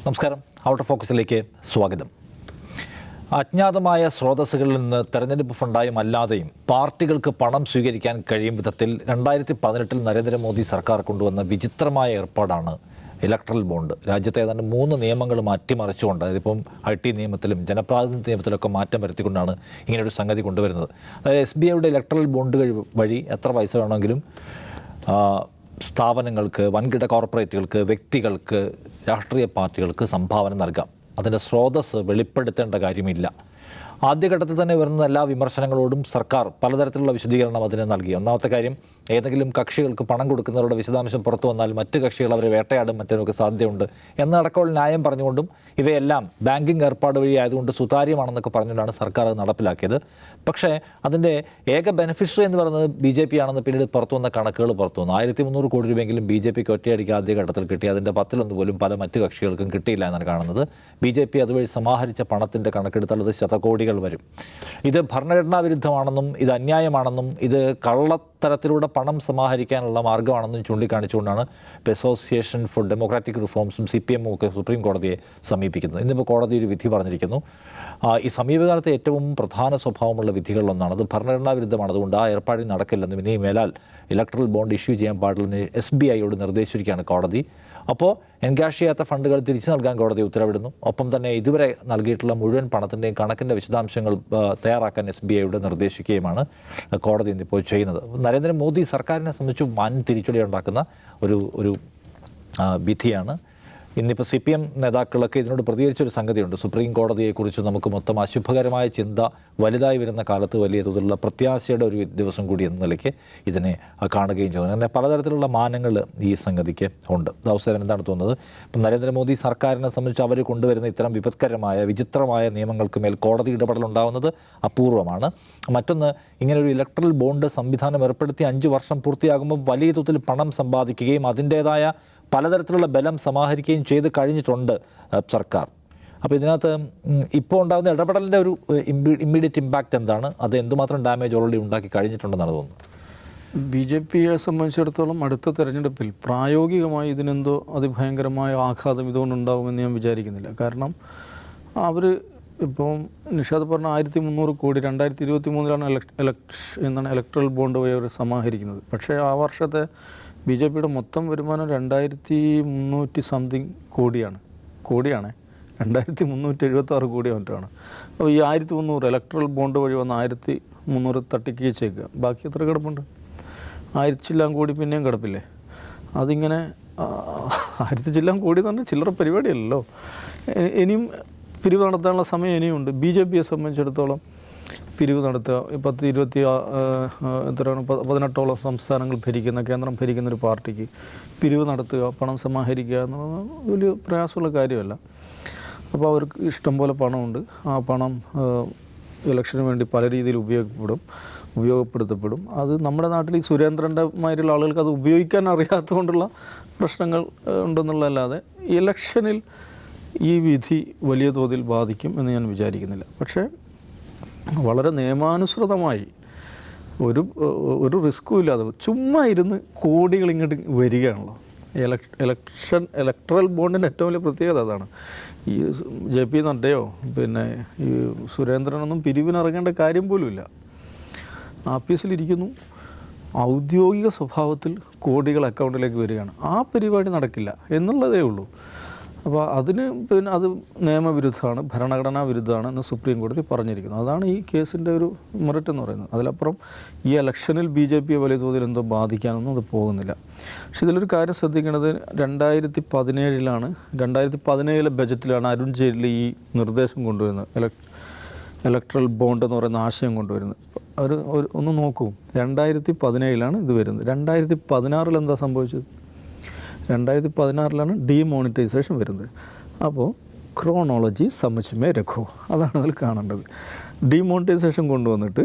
നമസ്കാരം. Out of ഫോക്കസിലേക്ക് സ്വാഗതം. അജ്ഞാതമായ സ്രോതസ്സുകളിൽ നിന്ന് തെരഞ്ഞെടുപ്പ് ഫണ്ടായും അല്ലാതെയും പാർട്ടികൾക്ക് പണം സ്വീകരിക്കാൻ കഴിയും വിധത്തിൽ 2018 നരേന്ദ്രമോദി സർക്കാർ കൊണ്ടുവന്ന വിചിത്രമായ ഏർപ്പാടാണ് ഇലക്ട്രൽ ബോണ്ട്. രാജ്യത്തെ ഏതാണ്ട് 3 നിയമങ്ങൾ മാറ്റിമറിച്ചുകൊണ്ട്, അതിപ്പം IT നിയമത്തിലും ജനപ്രാതിനിധ്യ നിയമത്തിലൊക്കെ മാറ്റം വരുത്തിക്കൊണ്ടാണ് ഇങ്ങനെയൊരു സംഗതി കൊണ്ടുവരുന്നത്. അതായത് SBIയുടെ ഇലക്ട്രൽ ബോണ്ട് വഴി എത്ര പൈസ വേണമെങ്കിലും സ്ഥാപനങ്ങൾക്ക്, വൻകിട കോർപ്പറേറ്റുകൾക്ക്, വ്യക്തികൾക്ക്, രാഷ്ട്രീയ പാർട്ടികൾക്ക് സംഭാവന നൽകാം. അതിൻ്റെ സ്രോതസ്സ് വെളിപ്പെടുത്തേണ്ട കാര്യമില്ല. ആദ്യഘട്ടത്തിൽ തന്നെ വരുന്ന എല്ലാ വിമർശനങ്ങളോടും സർക്കാർ പലതരത്തിലുള്ള വിശദീകരണം അതിന് നൽകി. ഒന്നാമത്തെ കാര്യം, ഏതെങ്കിലും കക്ഷികൾക്ക് പണം കൊടുക്കുന്നവരുടെ വിശദാംശം പുറത്തു വന്നാൽ മറ്റ് കക്ഷികൾ അവരെ വേട്ടയാടും, മറ്റൊക്കെ സാധ്യതയുണ്ട് എന്നടക്കമുള്ള ന്യായം പറഞ്ഞുകൊണ്ടും ഇവയെല്ലാം ബാങ്കിങ് ഏർപ്പാട് വഴി ആയതുകൊണ്ട് സുതാര്യമാണെന്നൊക്കെ പറഞ്ഞുകൊണ്ടാണ് സർക്കാർ അത് നടപ്പിലാക്കിയത്. പക്ഷേ അതിൻ്റെ ഏക ബെനിഫിഷ്യറി എന്ന് പറയുന്നത് BJP ആണെന്ന് പിന്നീട് പുറത്തു വന്ന കണക്കുകൾ പുറത്തു വന്നു. 1300 കോടി രൂപയെങ്കിലും BJPക്ക് ഒറ്റയടിക്ക് ആദ്യഘട്ടത്തിൽ കിട്ടി. അതിൻ്റെ 10 പോലും പല മറ്റ് കക്ഷികൾക്കും കിട്ടിയില്ല എന്നാണ് കാണുന്നത്. BJP അതുവഴി സമാഹരിച്ച പണത്തിൻ്റെ കണക്കെടുത്താൽ അത് ശതകോടികൾ വരും. ഇത് ഭരണഘടനാ വിരുദ്ധമാണെന്നും ഇത് അന്യായമാണെന്നും ഇത് കള്ളത്തരത്തിലൂടെ പണം സമാഹരിക്കാനുള്ള മാർഗ്ഗമാണെന്നും ചൂണ്ടിക്കാണിച്ചുകൊണ്ടാണ് അസോസിയേഷൻ ഫോർ ഡെമോക്രാറ്റിക് റിഫോംസും CPM ഒക്കെ സുപ്രീം കോടതിയെ സമീപിക്കുന്നത്. ഇന്നിപ്പോൾ കോടതി ഒരു വിധി പറഞ്ഞിരിക്കുന്നു. ഈ സമീപകാലത്തെ ഏറ്റവും പ്രധാന സ്വഭാവമുള്ള വിധികളിലൊന്നാണ് അത് ഭരണഘടനാ വിരുദ്ധമാണ്. അതുകൊണ്ട് ആ ഏർപ്പാടിൽ നടക്കില്ലെന്നും ഇനി മേലാൽ ഇലക്ട്രൽ ബോണ്ട് ഇഷ്യൂ ചെയ്യാൻ പാടില്ലെന്ന് SBIയോട് നിർദ്ദേശിച്ചിരിക്കുകയാണ് കോടതി. അപ്പോൾ എൻകാഷ് ചെയ്യാത്ത ഫണ്ടുകൾ തിരിച്ചു നൽകാൻ കോടതി ഉത്തരവിടുന്നു. ഒപ്പം തന്നെ ഇതുവരെ നൽകിയിട്ടുള്ള മുഴുവൻ പണത്തിൻ്റെയും കണക്കിൻ്റെ വിശദാംശങ്ങൾ തയ്യാറാക്കാൻ SBIയോട് നിർദ്ദേശിക്കുകയുമാണ് കോടതി ഇന്നിപ്പോൾ ചെയ്യുന്നത്. നരേന്ദ്രമോദി സർക്കാരിനെ സംബന്ധിച്ച് വൻ തിരിച്ചടി ഉണ്ടാക്കുന്ന ഒരു വിധിയാണ്. ഇന്നിപ്പോൾ CPM നേതാക്കളൊക്കെ ഇതിനോട് പ്രതികരിച്ചൊരു സംഗതിയുണ്ട്. സുപ്രീം കോടതിയെക്കുറിച്ച് നമുക്ക് മൊത്തം അശുഭകരമായ ചിന്ത വലുതായി വരുന്ന കാലത്ത് വലിയ തോതിലുള്ള പ്രത്യാശയുടെ ഒരു ദിവസം കൂടി എന്ന നിലയ്ക്ക് ഇതിനെ കാണുകയും ചെയ്യുന്നു. അങ്ങനെ പലതരത്തിലുള്ള മാനങ്ങൾ ഈ സംഗതിക്ക് ഉണ്ട്. അവസരം എന്താണ് തോന്നുന്നത്? ഇപ്പം നരേന്ദ്രമോദി സർക്കാരിനെ സംബന്ധിച്ച് അവർ കൊണ്ടുവരുന്ന ഇത്തരം വിപത്കരമായ വിചിത്രമായ നിയമങ്ങൾക്ക് മേൽ കോടതി ഇടപെടലുണ്ടാകുന്നത് അപൂർവമാണ്. മറ്റൊന്ന്, ഇങ്ങനൊരു ഇലക്ട്രൽ ബോണ്ട് സംവിധാനം ഏർപ്പെടുത്തി 5 വർഷം പൂർത്തിയാകുമ്പോൾ വലിയ തോതിൽ പണം സമ്പാദിക്കുകയും അതിൻ്റേതായ പലതരത്തിലുള്ള ബലം സമാഹരിക്കുകയും ചെയ്ത് കഴിഞ്ഞിട്ടുണ്ട് സർക്കാർ. അപ്പോൾ ഇതിനകത്ത് ഇപ്പോൾ ഉണ്ടാകുന്ന ഇടപെടലിൻ്റെ ഒരു ഇമ്മീഡിയറ്റ് ഇമ്പാക്റ്റ് എന്താണ്? അത് എന്തുമാത്രം ഡാമേജ് ഓൾറെഡി ഉണ്ടാക്കി കഴിഞ്ഞിട്ടുണ്ടെന്നാണ് തോന്നുന്നത്. BJPയെ സംബന്ധിച്ചിടത്തോളം അടുത്ത തെരഞ്ഞെടുപ്പിൽ പ്രായോഗികമായി ഇതിനെന്തോ അതിഭയങ്കരമായ ആഘാതം ഇതുകൊണ്ടുണ്ടാകുമെന്ന് ഞാൻ വിചാരിക്കുന്നില്ല. കാരണം അവർ ഇപ്പം നിഷാദ് പറഞ്ഞ 1300 കോടി 2023 ഇലക്ട്രൽ ബോണ്ട് വഴി അവർ സമാഹരിക്കുന്നത്. പക്ഷേ ആ വർഷത്തെ BJPയുടെ മൊത്തം വരുമാനം 2300 സംതിങ് കോടിയാണ്. 2376 കോടി മറ്റാണ്. അപ്പോൾ ഈ 1300 ഇലക്ട്രൽ ബോണ്ട് വഴി വന്ന് 1300 തട്ടിക്കീച്ചേക്കുക. ബാക്കി എത്ര കിടപ്പുണ്ട്? 1000 കോടി പിന്നെയും കിടപ്പില്ലേ? അതിങ്ങനെ 1000 കോടി എന്ന് പറഞ്ഞാൽ ചില്ലറ പരിപാടിയല്ലല്ലോ. ഇനിയും പിരിവ് നടത്താനുള്ള സമയം ഇനിയുണ്ട്. BJPയെ സംബന്ധിച്ചിടത്തോളം പിരിവ് നടത്തുക, 18 സംസ്ഥാനങ്ങൾ ഭരിക്കുന്ന, കേന്ദ്രം ഭരിക്കുന്ന ഒരു പാർട്ടിക്ക് പിരിവ് നടത്തുക, പണം സമാഹരിക്കുക എന്നുള്ളത് വലിയ പ്രയാസമുള്ള കാര്യമല്ല. അപ്പോൾ അവർക്ക് ഇഷ്ടം പോലെ പണമുണ്ട്. ആ പണം ഇലക്ഷന് വേണ്ടി പല രീതിയിൽ ഉപയോഗപ്പെടുത്തപ്പെടും. അത് നമ്മുടെ നാട്ടിൽ ഈ സുരേന്ദ്രൻ്റെ മാതിരിയുള്ള ആളുകൾക്ക് അത് ഉപയോഗിക്കാൻ അറിയാത്തതുകൊണ്ടുള്ള പ്രശ്നങ്ങൾ ഉണ്ടെന്നുള്ളതല്ലാതെ ഇലക്ഷനിൽ ഈ വിധി വലിയ തോതിൽ ബാധിക്കും എന്ന് ഞാൻ വിചാരിക്കുന്നില്ല. പക്ഷേ വളരെ നിയമാനുസൃതമായി ഒരു റിസ്ക്കും ഇല്ലാതെ ചുമ്മാ ഇരുന്ന് കോടികൾ ഇങ്ങോട്ട് വരികയാണല്ലോ. ഇലക്ട്രൽ ബോണ്ടിൻ്റെ ഏറ്റവും വലിയ പ്രത്യേകത അതാണ്. ഈ JP നഡ്ഡയോ പിന്നെ ഈ സുരേന്ദ്രനൊന്നും പിരിവിനിറങ്ങേണ്ട കാര്യം പോലുമില്ല. ആഫീസിലിരിക്കുന്നു, ഔദ്യോഗിക സ്വഭാവത്തിൽ കോടികൾ അക്കൗണ്ടിലേക്ക് വരികയാണ്. ആ പരിപാടി നടക്കില്ല എന്നുള്ളതേ ഉള്ളൂ. അപ്പോൾ അതിന് പിന്നെ അത് നിയമവിരുദ്ധമാണ്, ഭരണഘടനാ വിരുദ്ധമാണ് എന്ന് സുപ്രീം കോടതി പറഞ്ഞിരിക്കുന്നു. അതാണ് ഈ കേസിൻ്റെ ഒരു മെറിറ്റ് എന്ന് പറയുന്നത്. അതിലപ്പുറം ഈ ഇലക്ഷനിൽ BJPയെ വലിയ തോതിൽ എന്തോ ബാധിക്കാനൊന്നും അത് പോകുന്നില്ല. പക്ഷെ ഇതിലൊരു കാര്യം ശ്രദ്ധിക്കേണ്ടത്, 2017 ബജറ്റിലാണ് അരുൺ ജെയ്റ്റ്ലി ഈ നിർദ്ദേശം കൊണ്ടുവരുന്നത്, ഇലക്ട്രൽ ബോണ്ട് എന്ന് പറയുന്ന ആശയം കൊണ്ടുവരുന്നത്. അവർ ഒന്ന് നോക്കൂ, 2017 ഇത് വരുന്നത്. 2016 എന്താ സംഭവിച്ചത്? 2016 ഡീമോണിറ്റൈസേഷൻ വരുന്നത്. അപ്പോൾ ക്രോണോളജി സമച്മേ രഖോ, അതാണ് അതിൽ കാണേണ്ടത്. ഡീമോണിറ്റൈസേഷൻ കൊണ്ടുവന്നിട്ട്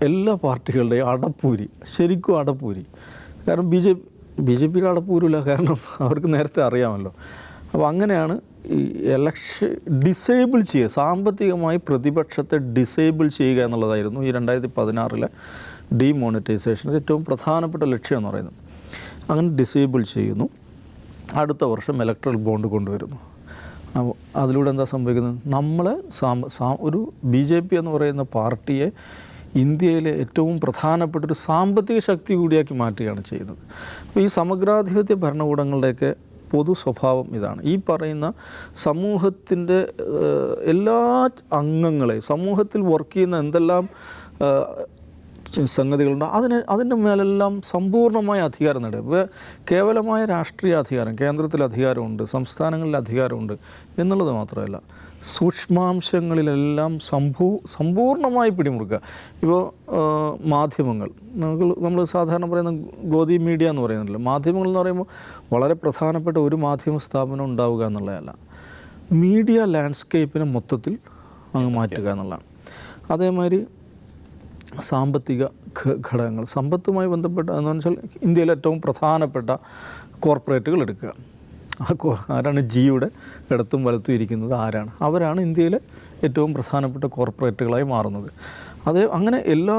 എല്ലാ പാർട്ടികളുടെയും അടപ്പൂരി, ശരിക്കും അടപ്പൂരി. കാരണം BJPയുടെ അടപ്പൂരില്ല, കാരണം അവർക്ക് നേരത്തെ അറിയാമല്ലോ. അപ്പോൾ അങ്ങനെയാണ് ഈ ഇലക്ഷൻ ഡിസേബിൾ ചെയ്യുക, സാമ്പത്തികമായി പ്രതിപക്ഷത്തെ ഡിസേബിൾ ചെയ്യുക എന്നുള്ളതായിരുന്നു ഈ 2016 ഡീമോണിറ്റൈസേഷൻ്റെ ഏറ്റവും പ്രധാനപ്പെട്ട ലക്ഷ്യം എന്ന് പറയുന്നത്. അങ്ങനെ ഡിസേബിൾ ചെയ്യുന്നു. അടുത്ത വർഷം ഇലക്ട്രൽ ബോണ്ട് കൊണ്ടുവരുന്നു. അപ്പോൾ അതിലൂടെ എന്താ സംഭവിക്കുന്നത്? നമ്മളെ ഒരു BJP എന്ന് പറയുന്ന പാർട്ടിയെ ഇന്ത്യയിലെ ഏറ്റവും പ്രധാനപ്പെട്ടൊരു സാമ്പത്തിക ശക്തി കൂടിയാക്കി മാറ്റുകയാണ് ചെയ്യുന്നത്. അപ്പോൾ ഈ സമഗ്രാധിപത്യ ഭരണകൂടങ്ങളുടെയൊക്കെ പൊതു സ്വഭാവം ഇതാണ്. ഈ പറയുന്ന സമൂഹത്തിൻ്റെ എല്ലാ അംഗങ്ങളെയും, സമൂഹത്തിൽ വർക്ക് ചെയ്യുന്ന എന്തെല്ലാം സംഗതികളുണ്ട് അതിൻ്റെ മേലെല്ലാം സമ്പൂർണ്ണമായ അധികാരം നേടുക. കേവലമായ രാഷ്ട്രീയ അധികാരം, കേന്ദ്രത്തിൽ അധികാരമുണ്ട്, സംസ്ഥാനങ്ങളിൽ അധികാരമുണ്ട് എന്നുള്ളത് മാത്രമല്ല, സൂക്ഷ്മാംശങ്ങളിലെല്ലാം സമ്പൂർണ്ണമായി പിടിമുറുക്കുക. ഇപ്പോൾ മാധ്യമങ്ങൾ, നമ്മൾ സാധാരണ പറയുന്ന ഗോദി മീഡിയ എന്ന് പറയുന്നുണ്ടല്ലോ, മാധ്യമങ്ങൾ എന്ന് പറയുമ്പോൾ വളരെ പ്രധാനപ്പെട്ട ഒരു മാധ്യമ സ്ഥാപനം ഉണ്ടാവുക എന്നുള്ളതല്ല, മീഡിയ ലാൻഡ്സ്കേപ്പിനെ മൊത്തത്തിൽ അങ്ങ് മാറ്റുക എന്നുള്ളതാണ്. അതേമാതിരി സാമ്പത്തിക ഘടകങ്ങൾ, സമ്പത്തുമായി ബന്ധപ്പെട്ട എന്ന് വെച്ചാൽ ഇന്ത്യയിലെ ഏറ്റവും പ്രധാനപ്പെട്ട കോർപ്പറേറ്റുകൾ എടുക്കുക. ആരാണ് ജിയുടെ ഇടത്തും വലത്തും ഇരിക്കുന്നത്? ആരാണ്? അവരാണ് ഇന്ത്യയിലെ ഏറ്റവും പ്രധാനപ്പെട്ട കോർപ്പറേറ്റുകളായി മാറുന്നത്. അങ്ങനെ എല്ലാ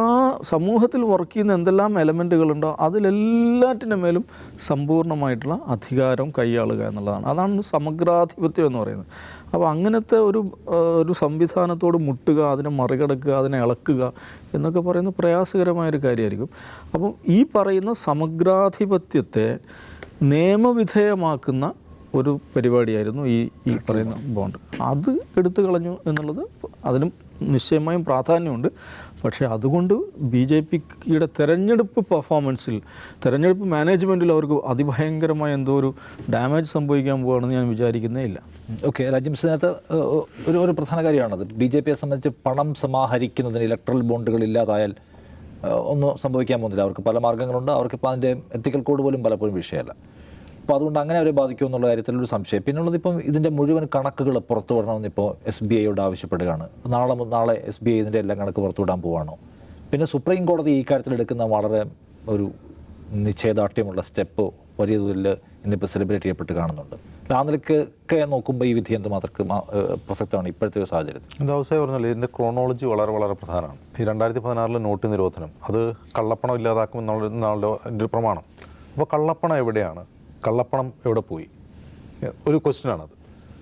സമൂഹത്തിൽ വർക്ക് ചെയ്യുന്ന എന്തെല്ലാം എലമെൻറ്റുകളുണ്ടോ അതിലെല്ലാറ്റിൻ്റെ മേലും സമ്പൂർണ്ണമായിട്ടുള്ള അധികാരം കൈയാളുക എന്നുള്ളതാണ്. അതാണ് സമഗ്രാധിപത്യം എന്ന് പറയുന്നത്. അപ്പോൾ അങ്ങനത്തെ ഒരു സംവിധാനത്തോട് മുട്ടുക, അതിനെ മറികടക്കുക, അതിനെ ഇളക്കുക എന്നൊക്കെ പറയുന്നത് പ്രയാസകരമായൊരു കാര്യമായിരിക്കും. അപ്പം ഈ പറയുന്ന സമഗ്രാധിപത്യത്തെ നിയമവിധേയമാക്കുന്ന ഒരു പരിപാടിയായിരുന്നു ഈ പറയുന്ന ബോണ്ട്. അത് എടുത്തു കളഞ്ഞു എന്നുള്ളത് അതിനും നിശ്ചയമായും പ്രാധാന്യമുണ്ട്. പക്ഷേ അതുകൊണ്ട് BJPയുടെ തെരഞ്ഞെടുപ്പ് പെർഫോമൻസിൽ, തെരഞ്ഞെടുപ്പ് മാനേജ്മെൻറ്റിൽ അവർക്ക് അതിഭയങ്കരമായ എന്തോ ഒരു ഡാമേജ് സംഭവിക്കാൻ പോകുകയാണെന്ന് ഞാൻ വിചാരിക്കുന്നേ ഇല്ല. ഓക്കെ, രാജ്യംസിനകത്ത് ഒരു പ്രധാന കാര്യമാണത്. BJPയെ സംബന്ധിച്ച് പണം സമാഹരിക്കുന്നതിന് ഇലക്ട്രൽ ബോണ്ടുകൾ ഇല്ലാതായാൽ ഒന്നും സംഭവിക്കാൻ പോകുന്നില്ല. അവർക്ക് പല മാർഗ്ഗങ്ങളുണ്ട്. അവർക്കിപ്പോൾ അതിൻ്റെ എത്തിക്കൽ കോഡ് പോലും പലപ്പോഴും വിഷയമല്ല. അപ്പോൾ അതുകൊണ്ട് അങ്ങനെ അവരെ ബാധിക്കുമോ എന്നുള്ള കാര്യത്തിലൊരു സംശയം. പിന്നുള്ളത്, ഇപ്പം ഇതിൻ്റെ മുഴുവൻ കണക്കുകൾ പുറത്തു വിടണമെന്ന് ഇപ്പോൾ SBIയോട് ആവശ്യപ്പെടുകയാണ്. നാളെ SBI ഇതിൻ്റെ എല്ലാം കണക്ക് പുറത്തുവിടാൻ പോവുകയാണോ? പിന്നെ സുപ്രീം കോടതി ഈ കാര്യത്തിൽ എടുക്കുന്ന വളരെ ഒരു നിശ്ചയദാർഢ്യമുള്ള സ്റ്റെപ്പ് വലിയ തോതിൽ ഇന്നിപ്പോൾ സെലിബ്രേറ്റ് ചെയ്യപ്പെട്ട് കാണുന്നുണ്ട്. ആ നിലയ്ക്കൊക്കെ നോക്കുമ്പോൾ ഈ വിധി എന്തുമാത്രം പ്രസക്തമാണ് ഇപ്പോഴത്തെ ഒരു സാഹചര്യത്തിൽ? ദിവസമായി പറഞ്ഞാൽ ഇതിൻ്റെ ക്രോണോളജി വളരെ പ്രധാനമാണ്. ഈ 2016 നോട്ട് നിരോധനം അത് കള്ളപ്പണം ഇല്ലാതാക്കുമെന്നുള്ള ഒരു പ്രമാണം. അപ്പോൾ കള്ളപ്പണം എവിടെയാണ്? കള്ളപ്പണം എവിടെ പോയി? ഒരു ക്വസ്റ്റ്യനാണത്.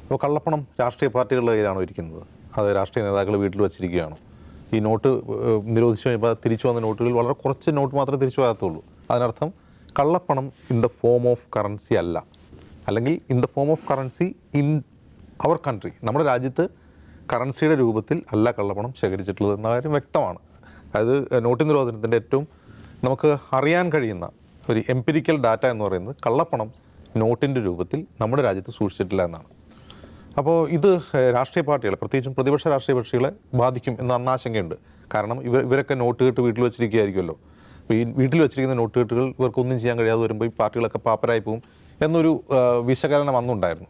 അപ്പോൾ കള്ളപ്പണം രാഷ്ട്രീയ പാർട്ടികളുടെ കയ്യിലാണോ ഇരിക്കുന്നത്? അത് രാഷ്ട്രീയ നേതാക്കൾ വീട്ടിൽ വച്ചിരിക്കുകയാണോ? ഈ നോട്ട് നിരോധിച്ചു കഴിയുമ്പോൾ തിരിച്ചു വന്ന നോട്ടുകളിൽ വളരെ കുറച്ച് നോട്ട് മാത്രമേ തിരിച്ചു വരാത്തുള്ളൂ. അതിനർത്ഥം കള്ളപ്പണം in the form of currency അല്ല, അല്ലെങ്കിൽ in the form of currency in our country, നമ്മുടെ രാജ്യത്ത് കറൻസിയുടെ രൂപത്തിൽ അല്ല കള്ളപ്പണം ശേഖരിച്ചിട്ടുള്ളത് എന്ന കാര്യം വ്യക്തമാണ്. അതായത് നോട്ട് നിരോധനത്തിൻ്റെ ഏറ്റവും നമുക്ക് അറിയാൻ കഴിയുന്ന ഒരു എംപിരിക്കൽ ഡാറ്റ എന്ന് പറയുന്നത് കള്ളപ്പണം നോട്ടിൻ്റെ രൂപത്തിൽ നമ്മുടെ രാജ്യത്ത് സൂക്ഷിച്ചിട്ടില്ല എന്നാണ്. അപ്പോൾ ഇത് രാഷ്ട്രീയ പാർട്ടികളെ, പ്രത്യേകിച്ചും പ്രതിപക്ഷ രാഷ്ട്രീയ കക്ഷികളെ ബാധിക്കും എന്ന അന്നാശങ്കയുണ്ട്. കാരണം ഇവരൊക്കെ നോട്ട് കെട്ട് വീട്ടിൽ വെച്ചിരിക്കുകയായിരിക്കുമല്ലോ. അപ്പോൾ ഈ വീട്ടിൽ വെച്ചിരിക്കുന്ന നോട്ട് കെട്ടുകൾ ഇവർക്കൊന്നും ചെയ്യാൻ കഴിയാതെ വരുമ്പോൾ ഈ പാർട്ടികളൊക്കെ പാപ്പരായി പോകും എന്നൊരു വിശകലനം അന്നുണ്ടായിരുന്നു.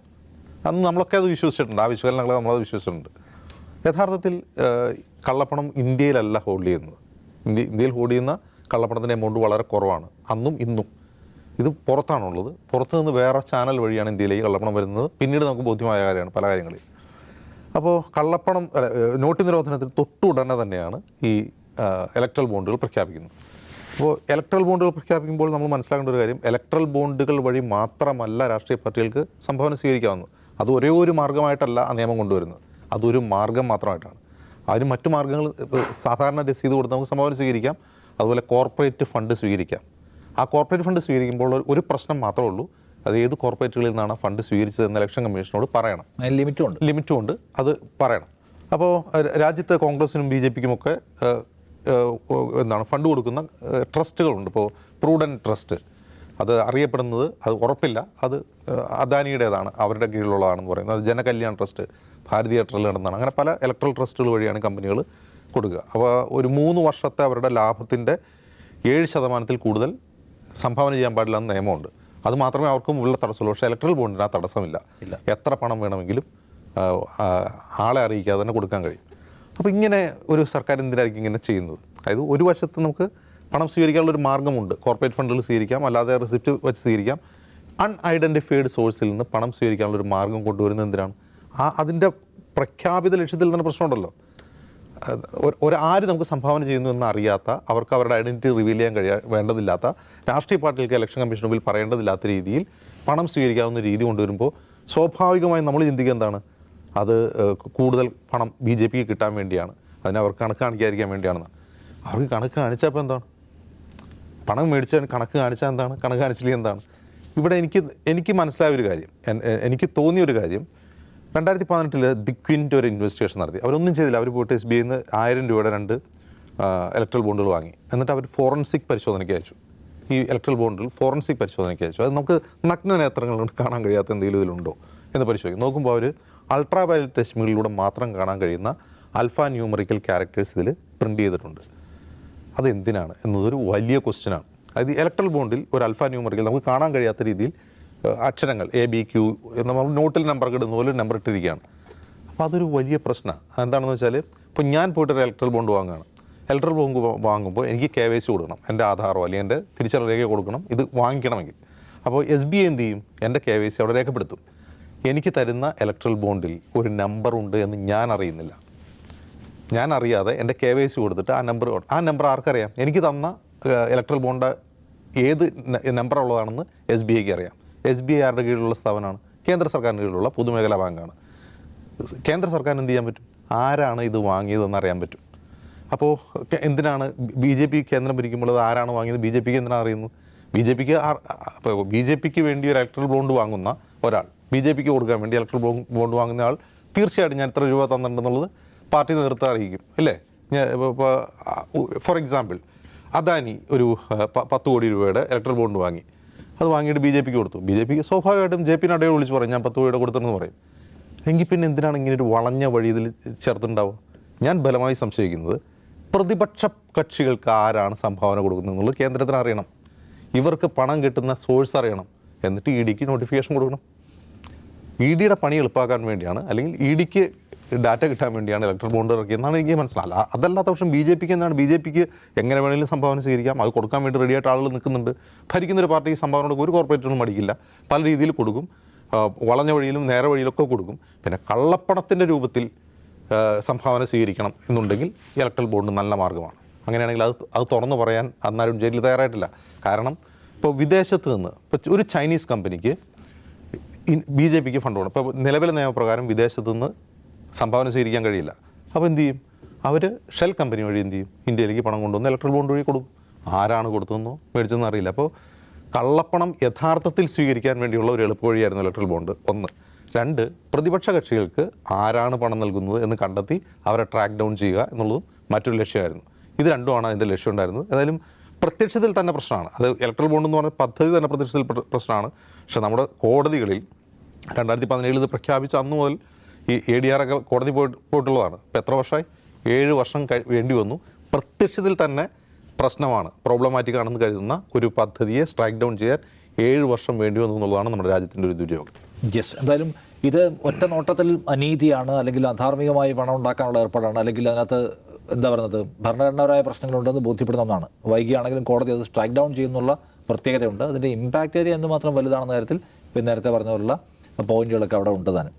അന്ന് നമ്മളൊക്കെ അത് വിശ്വസിച്ചിട്ടുണ്ട്. ആ വിശകലനങ്ങളെ നമ്മളത് വിശ്വസിച്ചിട്ടുണ്ട്. യഥാർത്ഥത്തിൽ കള്ളപ്പണം ഇന്ത്യയിലല്ല ഹോൾഡ് ചെയ്യുന്നത്. ഇന്ത്യയിൽ ഹോൾഡ് ചെയ്യുന്ന കള്ളപ്പണത്തിൻ്റെ എമൗണ്ട് വളരെ കുറവാണ്, അന്നും ഇന്നും. ഇത് പുറത്താണുള്ളത്. പുറത്തു നിന്ന് വേറെ ചാനൽ വഴിയാണ് ഇന്ത്യയിലേക്ക് കള്ളപ്പണം വരുന്നത്. പിന്നീട് നമുക്ക് ബോധ്യമായ കാര്യമാണ് പല കാര്യങ്ങളിൽ. അപ്പോൾ കള്ളപ്പണം നോട്ട് നിരോധനത്തിൽ തൊട്ടുടനെ തന്നെയാണ് ഈ ഇലക്ട്രൽ ബോണ്ടുകൾ പ്രഖ്യാപിക്കുന്നത്. അപ്പോൾ ഇലക്ട്രൽ ബോണ്ടുകൾ പ്രഖ്യാപിക്കുമ്പോൾ നമ്മൾ മനസ്സിലാക്കേണ്ട ഒരു കാര്യം, ഇലക്ട്രൽ ബോണ്ടുകൾ വഴി മാത്രമല്ല രാഷ്ട്രീയ പാർട്ടികൾക്ക് സംഭാവന സ്വീകരിക്കാവുന്നത്. അത് ഒരേ ഒരു മാർഗ്ഗമായിട്ടല്ല ആ നിയമം കൊണ്ടുവരുന്നത്, അതൊരു മാർഗ്ഗം മാത്രമായിട്ടാണ്. അതിന് മറ്റു മാർഗ്ഗങ്ങൾ, സാധാരണ രസീത് കൊടുത്ത് നമുക്ക് സംഭാവന സ്വീകരിക്കാം, അതുപോലെ കോർപ്പറേറ്റ് ഫണ്ട് സ്വീകരിക്കാം. ആ കോർപ്പറേറ്റ് ഫണ്ട് സ്വീകരിക്കുമ്പോൾ ഒരു പ്രശ്നം മാത്രമേ ഉള്ളൂ, അത് ഏത് കോർപ്പറേറ്റുകളിൽ നിന്നാണ് ഫണ്ട് സ്വീകരിച്ചതെന്ന് ഇലക്ഷൻ കമ്മീഷനോട് പറയണം. ലിമിറ്റും ഉണ്ട്, അത് പറയണം. അപ്പോൾ രാജ്യത്ത് കോൺഗ്രസിനും BJPക്കുമൊക്കെ ഫണ്ട് കൊടുക്കുന്ന ട്രസ്റ്റുകളുണ്ട്. ഇപ്പോൾ പ്രൂഡൻറ്റ് ട്രസ്റ്റ്, അത് അറിയപ്പെടുന്നത്, അത് ഉറപ്പില്ല, അത് അദാനിയുടേതാണ്, അവരുടെ കീഴിലുള്ളതാണെന്ന് പറയുന്നത്. അത് ജനകല്യാൺ ട്രസ്റ്റ്, ഭാരതീയ എയർടെൽ നടന്നതാണ്. അങ്ങനെ പല ഇലക്ട്രൽ ട്രസ്റ്റുകൾ വഴിയാണ് കമ്പനികൾ കൊടുക്കുക. അപ്പോൾ ഒരു 3 വർഷത്തെ അവരുടെ ലാഭത്തിൻ്റെ 7% കൂടുതൽ സംഭാവന ചെയ്യാൻ പാടില്ല എന്ന നിയമമുണ്ട്. അത് മാത്രമേ അവർക്കും ഉള്ള തടസ്സമുള്ളൂ. പക്ഷേ ഇലക്ട്രൽ ബോണ്ടിന് ആ തടസ്സമില്ല. എത്ര പണം വേണമെങ്കിലും ആളെ അറിയിക്കാതെ തന്നെ കൊടുക്കാൻ കഴിയും. അപ്പോൾ ഇങ്ങനെ ഒരു സർക്കാർ എന്തിനായിരിക്കും ഇങ്ങനെ ചെയ്യുന്നത്? അതായത് ഒരു വശത്ത് നമുക്ക് പണം സ്വീകരിക്കാനുള്ളൊരു മാർഗ്ഗമുണ്ട്. കോർപ്പറേറ്റ് ഫണ്ടുകൾ സ്വീകരിക്കാം, അല്ലാതെ റെസിപ്റ്റ് വെച്ച് സ്വീകരിക്കാം. അൺഐഡൻറ്റിഫൈഡ് സോഴ്സിൽ നിന്ന് പണം സ്വീകരിക്കാനുള്ളൊരു മാർഗ്ഗം കൊണ്ടുവരുന്നത് എന്തിനാണ്? അതിൻ്റെ പ്രഖ്യാപിത ലക്ഷ്യത്തിൽ തന്നെ പ്രശ്നമുണ്ടല്ലോ. ആര് നമുക്ക് സംഭാവന ചെയ്യുന്നു എന്ന് അറിയാത്ത, അവർക്ക് അവരുടെ ഐഡൻറ്റിറ്റി റിവീൽ ചെയ്യാൻ വേണ്ടതില്ലാത്ത, രാഷ്ട്രീയ പാർട്ടികൾക്ക് ഇലക്ഷൻ കമ്മീഷൻ മുമ്പിൽ പറയേണ്ടതില്ലാത്ത രീതിയിൽ പണം സ്വീകരിക്കാവുന്ന രീതി കൊണ്ടുവരുമ്പോൾ സ്വാഭാവികമായും നമ്മൾ ചിന്തിക്കുക എന്താണ്, അത് കൂടുതൽ പണം ബി ജെ പിക്ക് കിട്ടാൻ വേണ്ടിയാണ്, അതിന് അവർക്ക് കണക്ക് കാണിക്കാതിരിക്കാൻ വേണ്ടിയാണെന്ന്. അവർക്ക് കണക്ക് കാണിച്ചപ്പോൾ എന്താണ്, പണം മേടിച്ചാൽ കണക്ക് കാണിച്ചാൽ എന്താണ്, കണക്ക് കാണിച്ചില്ലെങ്കിൽ എന്താണ്? ഇവിടെ എനിക്ക് മനസ്സിലായ ഒരു കാര്യം, എനിക്ക് തോന്നിയൊരു കാര്യം, 2018 ദിക്വിൻ്റെ ഒരു ഇൻവെസ്റ്റിഗേഷൻ നടത്തി. അവരൊന്നും ചെയ്തില്ല. അവർ പോയിട്ട് SBI ന്ന് 1000 രൂപയുടെ 2 ഇലക്ട്രൽ ബോണ്ടുകൾ വാങ്ങി. എന്നിട്ട് അവർ ഫോറൻസിക് പരിശോധനയ്ക്ക് അയച്ചു. ഈ ഇലക്ട്രൽ ബോണ്ടിൽ ഫോറൻസിക് പരിശോധനയ്ക്ക് അയച്ചു. അത് നമുക്ക് നഗ്ന നേത്രങ്ങൾ കൊണ്ട് കാണാൻ കഴിയാത്ത എന്തെങ്കിലും ഇതിലുണ്ടോ എന്ന് പരിശോധിക്കും. നോക്കുമ്പോൾ അവർ അൾട്രാ വയലറ്റ് രശ്മികളിലൂടെ മാത്രം കാണാൻ കഴിയുന്ന ആൽഫ ന്യൂമറിക്കൽ ക്യാരക്ടേഴ്സ് ഇതിൽ പ്രിൻ്റ് ചെയ്തിട്ടുണ്ട്. അതെന്തിനാണ് എന്നതൊരു വലിയ ക്വസ്റ്റ്യനാണ്. അതായത് ഇലക്ട്രൽ ബോണ്ടിൽ ഒരു ആൽഫ ന്യൂമറിക്കൽ നമുക്ക് കാണാൻ കഴിയാത്ത രീതിയിൽ അക്ഷരങ്ങൾ ABQ നമ്മൾ നോട്ടിൽ നമ്പർ ഇടുന്ന പോലെ നമ്പർ ഇട്ടിരിക്കുകയാണ്. അപ്പോൾ അതൊരു വലിയ പ്രശ്നമാണ്. എന്താണെന്ന് വെച്ചാൽ, ഇപ്പോൾ ഞാൻ പോയിട്ടൊരു ഇലക്ട്രൽ ബോണ്ട് വാങ്ങുകയാണ്. ഇലക്ട്രൽ ബോണ്ട് വാങ്ങുമ്പോൾ എനിക്ക് KYC കൊടുക്കണം, എൻ്റെ ആധാറോ അല്ലെങ്കിൽ എൻ്റെ തിരിച്ചറിയൽ രേഖ കൊടുക്കണം ഇത് വാങ്ങിക്കണമെങ്കിൽ. അപ്പോൾ SBI എന്ത് ചെയ്യും, എൻ്റെ KYC അവിടെ രേഖപ്പെടുത്തും. എനിക്ക് തരുന്ന ഇലക്ട്രൽ ബോണ്ടിൽ ഒരു നമ്പർ ഉണ്ട് എന്ന് ഞാൻ അറിയുന്നില്ല. ഞാൻ അറിയാതെ എൻ്റെ KYC കൊടുത്തിട്ട് ആ നമ്പർ ആർക്കറിയാം? എനിക്ക് തന്ന ഇലക്ട്രൽ ബോണ്ട് ഏത് നമ്പറുള്ളതാണെന്ന് SBIക്ക് അറിയാം. SBI ആരുടെ കീഴിലുള്ള സ്ഥാപനമാണ്? കേന്ദ്ര സർക്കാരിൻ്റെ കീഴിലുള്ള പൊതുമേഖലാ ബാങ്കാണ്. കേന്ദ്ര സർക്കാരിന് എന്ത് ചെയ്യാൻ പറ്റും? ആരാണ് ഇത് വാങ്ങിയതെന്ന് അറിയാൻ പറ്റും. അപ്പോൾ എന്തിനാണ് BJP കേന്ദ്രം ഭരിക്കുമ്പോൾ അത് ആരാണ് വാങ്ങിയത് BJPക്ക് എന്തിനാണ് അറിയുന്നത്? BJPക്ക് വേണ്ടി ഒരു ഇലക്ട്രൽ ബോണ്ട് വാങ്ങുന്ന ഒരാൾ, BJPക്ക് കൊടുക്കാൻ വേണ്ടി ഇലക്ട്രൽ ബോണ്ട് വാങ്ങുന്ന ആൾ തീർച്ചയായിട്ടും ഞാൻ ഇത്ര രൂപ തന്നിട്ടുണ്ടെന്നുള്ളത് പാർട്ടി നേതൃത്വം അറിയിക്കും, അല്ലേ? ഫോർ എക്സാമ്പിൾ, അദാനി ഒരു 10 കോടി രൂപയുടെ ഇലക്ട്രൽ ബോണ്ട് വാങ്ങി. അത് വാങ്ങിയിട്ട് BJPക്ക് കൊടുത്തു. BJPക്ക് സ്വാഭാവികമായിട്ടും JP നഡ്ഡയെ വിളിച്ച് പറയും ഞാൻ 10 കോടിയുടെ കൊടുത്തെന്ന് പറയും. എങ്കിൽ പിന്നെ എന്തിനാണ് ഇങ്ങനെ ഒരു വളഞ്ഞ വഴി ഇതിൽ ചേർത്തുണ്ടാവുക? ഞാൻ ബലമായി സംശയിക്കുന്നത് പ്രതിപക്ഷ കക്ഷികൾക്ക് ആരാണ് സംഭാവന കൊടുക്കുന്നത് എന്നുള്ളത് കേന്ദ്രത്തിന് അറിയണം. ഇവർക്ക് പണം കിട്ടുന്ന സോഴ്സ് അറിയണം. എന്നിട്ട് EDക്ക് നോട്ടിഫിക്കേഷൻ കൊടുക്കണം. EDയുടെ പണി എളുപ്പമാക്കാൻ വേണ്ടിയാണ്, അല്ലെങ്കിൽ EDക്ക് ഡാറ്റ കിട്ടാൻ വേണ്ടിയാണ് ഇലക്ട്രൽ ബോണ്ട് ഇറക്കിയെന്നാണ് എനിക്ക് മനസ്സിലാവില്ല. അതല്ലാത്ത പക്ഷം BJPക്ക് എന്താണ്, BJPക്ക് എങ്ങനെ വേണമെങ്കിലും സംഭാവന സ്വീകരിക്കാം. അത് കൊടുക്കാൻ വേണ്ടി റെഡിയായിട്ട് ആളുകൾ നിൽക്കുന്നുണ്ട്. ഭരിക്കുന്നൊരു പാർട്ടിക്ക് സംഭാവന കൊടുക്കും, ഒരു കോർപ്പറേറ്റൊന്നും മടിക്കില്ല, പല രീതിയിൽ കൊടുക്കും, വളഞ്ഞ വഴിയിലും നേരെ വഴിയിലൊക്കെ കൊടുക്കും. പിന്നെ കള്ളപ്പണത്തിൻ്റെ രൂപത്തിൽ സംഭാവന സ്വീകരിക്കണം എന്നുണ്ടെങ്കിൽ ഇലക്ട്രൽ ബോണ്ട് നല്ല മാർഗ്ഗമാണ്. അങ്ങനെയാണെങ്കിൽ അത് തുറന്നു പറയാൻ അന്നേരം ജയിലിൽ തയ്യാറായിട്ടില്ല. കാരണം ഇപ്പോൾ വിദേശത്ത് നിന്ന് ഇപ്പോൾ ഒരു ചൈനീസ് കമ്പനിക്ക് BJPക്ക് ഫണ്ട് വേണം. ഇപ്പോൾ നിലവിലെ നിയമപ്രകാരം വിദേശത്ത് നിന്ന് സംഭാവന സ്വീകരിക്കാൻ കഴിയില്ല. അപ്പോൾ എന്ത് ചെയ്യും? അവർ ഷെൽ കമ്പനി വഴി എന്ത് ചെയ്യും? ഇന്ത്യയിലേക്ക് പണം കൊണ്ടുവന്ന് ഇലക്ട്രൽ ബോണ്ട് വഴി കൊടുക്കും. ആരാണ് കൊടുത്തതെന്നോ മേടിച്ചതെന്നോ അറിയില്ല. അപ്പോൾ കള്ളപ്പണം യഥാർത്ഥത്തിൽ സ്വീകരിക്കാൻ വേണ്ടിയുള്ള ഒരു എളുപ്പവഴിയായിരുന്നു ഇലക്ട്രൽ ബോണ്ട്. 1. 2, പ്രതിപക്ഷ കക്ഷികൾക്ക് ആരാണ് പണം നൽകുന്നത് എന്ന് കണ്ടെത്തി അവരെ ട്രാക്ക് ഡൗൺ ചെയ്യുക എന്നുള്ളതും മറ്റൊരു ലക്ഷ്യമായിരുന്നു. ഇത് രണ്ടുമാണ് അതിൻ്റെ ലക്ഷ്യം ഉണ്ടായിരുന്നത്. ഏതായാലും പ്രത്യക്ഷത്തിൽ തന്നെ പ്രശ്നമാണ്. അത് ഇലക്ട്രൽ ബോണ്ട് എന്ന് പറഞ്ഞ പദ്ധതി തന്നെ പ്രത്യക്ഷത്തിൽ പ്രശ്നമാണ്. പക്ഷേ നമ്മുടെ കോടതികളിൽ 2017 ഇത് പ്രഖ്യാപിച്ച അന്ന് മുതൽ ഈ ADR ഒക്കെ കോടതി പോയിട്ടുള്ളതാണ്. ഇപ്പോൾ എത്ര വർഷമായി? 7 വർഷം വേണ്ടി വന്നു. പ്രത്യക്ഷത്തിൽ തന്നെ പ്രശ്നമാണ്, പ്രോബ്ലമാറ്റിക് ആണെന്ന് കരുതുന്ന ഒരു പദ്ധതിയെ സ്ട്രൈക്ക് ഡൗൺ ചെയ്യാൻ 7 വർഷം വേണ്ടി വന്നു എന്നുള്ളതാണ് നമ്മുടെ രാജ്യത്തിൻ്റെ ഒരു ദുര്യോഗം. യെസ്, എന്തായാലും ഇത് ഒറ്റ നോട്ടത്തിൽ അനീതിയാണ്, അല്ലെങ്കിൽ അധാർമികമായി പണം ഉണ്ടാക്കാനുള്ള ഏർപ്പാടാണ്, അല്ലെങ്കിൽ അതിനകത്ത് എന്താ പറയുന്നത് ഭരണഘടനാപരമായ പ്രശ്നങ്ങളുണ്ടെന്ന് ബോധ്യപ്പെടുന്ന ഒന്നാണ്. വൈകിയാണെങ്കിലും കോടതി അത് സ്ട്രൈക്ക് ഡൗൺ ചെയ്യുന്നുള്ള പ്രത്യേകതയുണ്ട്. അതിൻ്റെ ഇമ്പാക്റ്റ് ഏരിയ എന്തുമാത്രം വലുതാണെന്ന കാര്യത്തിൽ നേരത്തെ പറഞ്ഞ പോലുള്ള പോയിന്റുകളൊക്കെ അവിടെ ഉണ്ട് താനും.